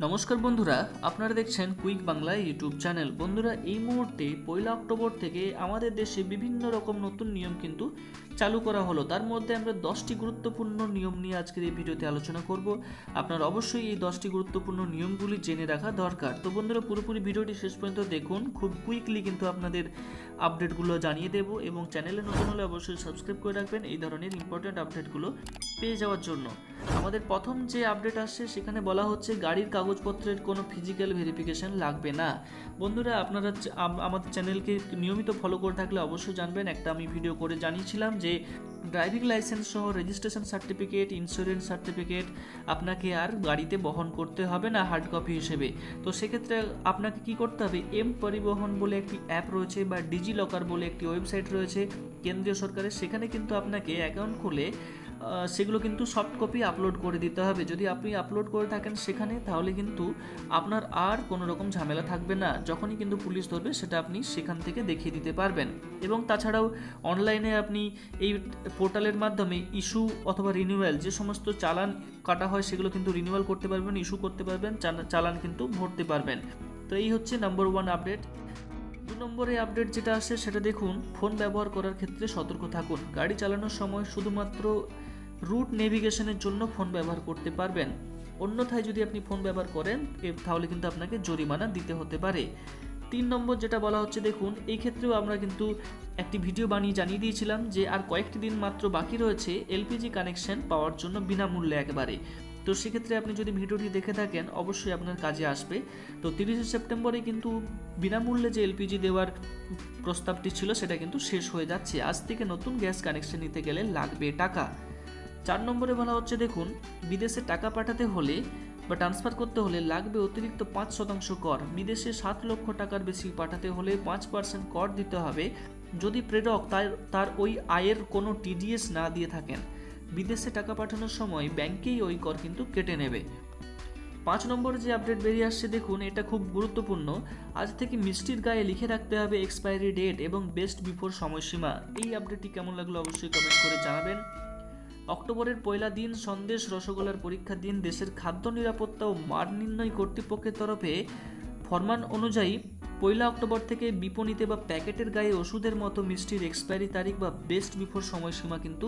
নমস্কার বন্ধুরা, আপনারা দেখছেন কুইক বাংলা ইউটিউব চ্যানেল। বন্ধুরা, এই মুহূর্তে 1 অক্টোবর থেকে আমাদের দেশে বিভিন্ন রকম নতুন নিয়ম কিন্তু চালু করা হলো। তার মধ্যে আমরা 10টি গুরুত্বপূর্ণ নিয়ম নিয়ে আজকের এই ভিডিওতে আলোচনা করব। আপনারা অবশ্যই এই 10টি গুরুত্বপূর্ণ নিয়মগুলি জেনে রাখা দরকার। তো বন্ধুরা, পুরোপুরি ভিডিওটি শেষ পর্যন্ত দেখুন। খুব কুইকলি কিন্তু আপনাদের আপডেটগুলো জানিয়ে দেব এবং চ্যানেলে নতুন হলে অবশ্যই সাবস্ক্রাইব করে রাখবেন এই ধরনের ইম্পর্টেন্ট আপডেটগুলো পেয়ে যাওয়ার জন্য। আমাদের প্রথম যে আপডেট আসছে সেখানে বলা হচ্ছে গাড়ির কাগজপত্রের কোনো ফিজিক্যাল ভেরিফিকেশন লাগবে না। বন্ধুরা, আপনারা আমাদের চ্যানেলকে নিয়মিত ফলো করে থাকলে অবশ্যই জানবেন, একটা আমি ভিডিও করে জানিয়েছিলাম যে ড্রাইভিং লাইসেন্স সহ রেজিস্ট্রেশন সার্টিফিকেট, ইন্স্যুরেন্স সার্টিফিকেট আপনাকে আর গাড়িতে বহন করতে হবে না হার্ড কপি হিসেবে। তো সেক্ষেত্রে আপনাকে কি করতে হবে, mparivahan বলে একটি অ্যাপ রয়েছে বা ডিজি লকার বলে একটি ওয়েবসাইট রয়েছে কেন্দ্রীয় সরকারের, সেখানে কিন্তু আপনাকে অ্যাকাউন্ট খুলে সেগুলো কিন্তু সফট কপি আপলোড করে দিতে হবে। যদি আপনি আপলোড করে থাকেন সেখানে, তাহলে কিন্তু আপনার আর কোনো রকম ঝামেলা থাকবে না। যখনই কিন্তু পুলিশ ধরবে সেটা আপনি সেখান থেকে দেখিয়ে দিতে পারবেন। এবং তাছাড়াও অনলাইনে আপনি এই পোর্টালের মাধ্যমে ইস্যু অথবা রিনিউয়াল, যে সমস্ত চালান কাটা হয় সেগুলো কিন্তু রিনিউয়াল করতে পারবেন, ইস্যু করতে পারবেন, চালান কিন্তু ভরতে পারবেন। তো এই হচ্ছে নাম্বার 1 আপডেট। 2 নম্বরে আপডেট যেটা আসে সেটা দেখুন, ফোন ব্যবহার করার ক্ষেত্রে সতর্ক থাকুন। গাড়ি চালানোর সময় শুধুমাত্র রুট নেভিগেশনের জন্য ফোন ব্যবহার করতে পারবেন। অন্যথায় যদি আপনি ফোন ব্যবহার করেন তাহলে কিন্তু আপনাকে জরিমানা দিতে হতে পারে। 3 নম্বর যেটা বলা হচ্ছে, দেখুন এই ক্ষেত্রেও আমরা কিন্তু একটি ভিডিও বানিয়ে জানিয়ে দিয়েছিলাম যে আর কয়েকটি দিন মাত্র বাকি রয়েছে এলপিজি কানেকশন পাওয়ার জন্য বিনামূল্যে একবারে। তো সেক্ষেত্রে আপনি যদি ভিডিওটি দেখে থাকেন অবশ্যই আপনার কাজে আসবে। তো 30 সেপ্টেম্বরে কিন্তু বিনামূল্যে যে এলপিজি দেওয়ার প্রস্তাবটি ছিল সেটা কিন্তু শেষ হয়ে যাচ্ছে। আজ থেকে নতুন গ্যাস কানেকশন নিতে গেলে লাগবে টাকা। 4 নম্বরে বলা হচ্ছে, দেখুন বিদেশে টাকা পাঠাতে হলে বা ট্রান্সফার করতে হলে লাগবে অতিরিক্ত 5% কর। বিদেশে 7 লক্ষ টাকার বেশি পাঠাতে হলে 5% কর দিতে হবে যদি প্রেরক তার ওই আয়ের কোনো টিডিএস না দিয়ে থাকেন। বিদেশে টাকা পাঠানোর সময় ব্যাংকেই ওই কর কিন্তু কেটে নেবে। 5 নম্বরে যে আপডেট বেরিয়ে আসছে, দেখুন এটা খুব গুরুত্বপূর্ণ। আজ থেকে মিষ্টির গায়ে লিখে রাখতে হবে এক্সপায়ারি ডেট এবং বেস্ট বিফোর সময়সীমা। এই আপডেটটি কেমন লাগলো অবশ্যই কমেন্ট করে জানাবেন। অক্টোবরের পয়লা দিন সন্দেশ রসগোল্লার পরীক্ষার দিন। দেশের খাদ্য নিরাপত্তা ও মান নির্ণয় কর্তৃপক্ষের তরফে ফরমান অনুযায়ী 1 অক্টোবর থেকে বিপণিতে বা প্যাকেটের গায়ে ওষুধের মতো মিষ্টির এক্সপায়ারি তারিখ বা বেস্ট বিফোর সময়সীমা কিন্তু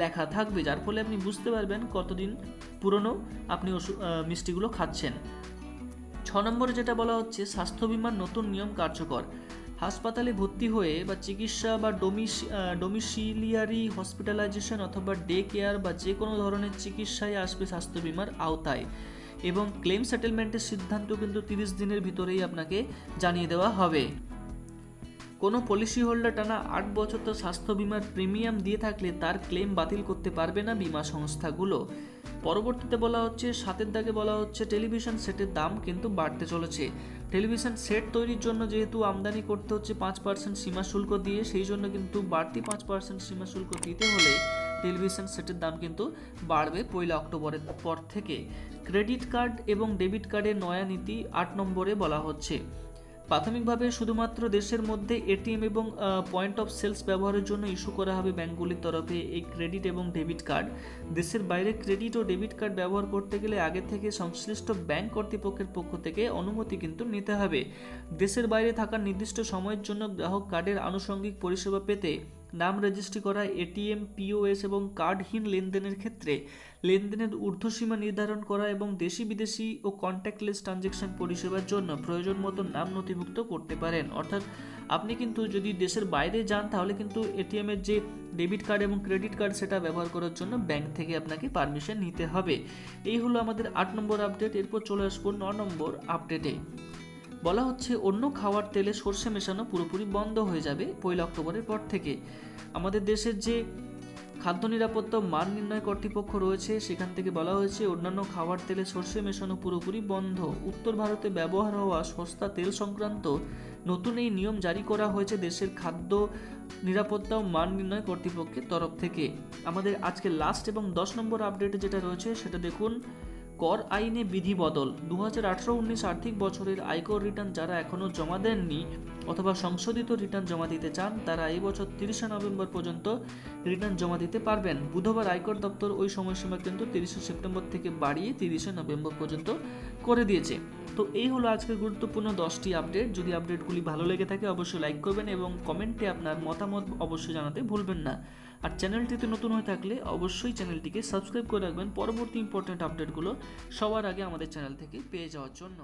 লেখা থাকবে, যার ফলে আপনি বুঝতে পারবেন কতদিন পুরনো আপনি মিষ্টিগুলো খাচ্ছেন। 6 নম্বরে যেটা বলা হচ্ছে, স্বাস্থ্য বীমার নতুন নিয়ম কার্যকর। হাসপাতালে ভর্তি হয়ে বা চিকিৎসা বা ডোমিসিলিয়ারি হসপিটালাইজেশন অথবা ডে কেয়ার বা যে কোনো ধরনের চিকিৎসায় আসবে স্বাস্থ্য বীমার আওতায়। এবং ক্লেম সেটেলমেন্টের সিদ্ধান্ত কিন্তু 30 দিনের ভিতরেই আপনাকে জানিয়ে দেওয়া হবে। কোনো পলিসি হোল্ডার টানা 8 বছর তার স্বাস্থ্য বীমার প্রিমিয়াম দিয়ে থাকলে তার ক্লেম বাতিল করতে পারবে না বীমা সংস্থাগুলো। পরবর্তীতে বলা হচ্ছে, 7 দাগে বলা হচ্ছে, টেলিভিশন সেটের দাম কিন্তু বাড়তে চলেছে। টেলিভিশন সেট তৈরির জন্য যেহেতু আমদানি করতে হচ্ছে 5% সীমা শুল্ক দিয়ে, সেই জন্য কিন্তু বাড়তি 5% সীমা শুল্ক দিতে হলে টেলিভিশন সেটের দাম কিন্তু বাড়বে 1 অক্টোবরের পর থেকে। ক্রেডিট কার্ড এবং ডেবিট কার্ডের নয়া নীতি 8 নম্বরে বলা হচ্ছে। প্রাথমিকভাবে শুধুমাত্র দেশের মধ্যে এটিএম এবং পয়েন্ট অফ সেলস ব্যবহারের জন্য ইস্যু করা হবে ব্যাংকগুলির তরফে এই ক্রেডিট এবং ডেবিট কার্ড। দেশের বাইরে ক্রেডিট ও ডেবিট কার্ড ব্যবহার করতে গেলে আগে থেকে সংশ্লিষ্ট ব্যাংক কর্তৃপক্ষের পক্ষ থেকে অনুমতি কিন্তু নিতে হবে। দেশের বাইরে থাকার নির্দিষ্ট সময়ের জন্য গ্রাহক কার্ডের আনুষঙ্গিক পরিষেবা পেতে নাম রেজিস্ট্রি করা, এটিএম, পিওএস এবং কার্ডহীন লেনদেনের ক্ষেত্রে লেনদেনের ঊর্ধ্বসীমা নির্ধারণ করা এবং দেশি বিদেশি ও কন্ট্যাক্টলেস ট্রানজ্যাকশন পরিষেবার জন্য প্রয়োজন মতো নাম নথিভুক্ত করতে পারেন। অর্থাৎ আপনি কিন্তু যদি দেশের বাইরে যান তাহলে কিন্তু এটিএমের যে ডেবিট কার্ড এবং ক্রেডিট কার্ড সেটা ব্যবহার করার জন্য ব্যাংক থেকে আপনাকে পারমিশন নিতে হবে। এই হলো আমাদের 8 নম্বর আপডেট। এরপর চলে আসবো 9 নম্বর আপডেটে। বলা হচ্ছে, অন্য খাওয়ার তেলে সরষে মেশানো পুরোপুরি বন্ধ হয়ে যাবে 1 অক্টোবরের পর থেকে। আমাদের দেশের যে খাদ্য নিরাপত্তা মান নির্ণয় কর্তৃপক্ষ রয়েছে সেখান থেকে বলা হয়েছে, অন্যান্য খাবার তেলে সরষে মেশানো পুরোপুরি বন্ধ। উত্তর ভারতে ব্যবহার হওয়া সস্তা তেল সংক্রান্ত নতুন এই নিয়ম জারি করা হয়েছে দেশের খাদ্য নিরাপত্তা ও মান নির্ণয় কর্তৃপক্ষের তরফ থেকে। আমাদের আজকে লাস্ট এবং 10 নম্বর আপডেটে যেটা রয়েছে সেটা দেখুন, কর আইনে বিধি বদল। 2018-19 আর্থিক বছরের আয়কর রিটার্ন যারা এখনও জমা দেননি অথবা সংশোধিত রিটার্ন জমা দিতে চান তারা এই বছর 30শে নভেম্বর পর্যন্ত রিটার্ন জমা দিতে পারবেন। বুধবার আয়কর দপ্তর ওই সময়সীমা কিন্তু 30শে সেপ্টেম্বর থেকে বাড়িয়ে 30শে নভেম্বর পর্যন্ত করে দিয়েছে। তো এই হলো আজকের গুরুত্বপূর্ণ 10টি আপডেট। যদি আপডেটগুলি ভালো লেগে থাকে অবশ্যই লাইক করবেন এবং কমেন্টে আপনার মতামত অবশ্যই জানাতে ভুলবেন না। আর চ্যানেলটিতে নতুন হয়ে থাকলে অবশ্যই চ্যানেলটিকে সাবস্ক্রাইব করে রাখবেন পরবর্তী ইম্পর্টেন্ট আপডেটগুলো সবার আগে আমাদের চ্যানেল থেকে পেয়ে যাওয়ার জন্য।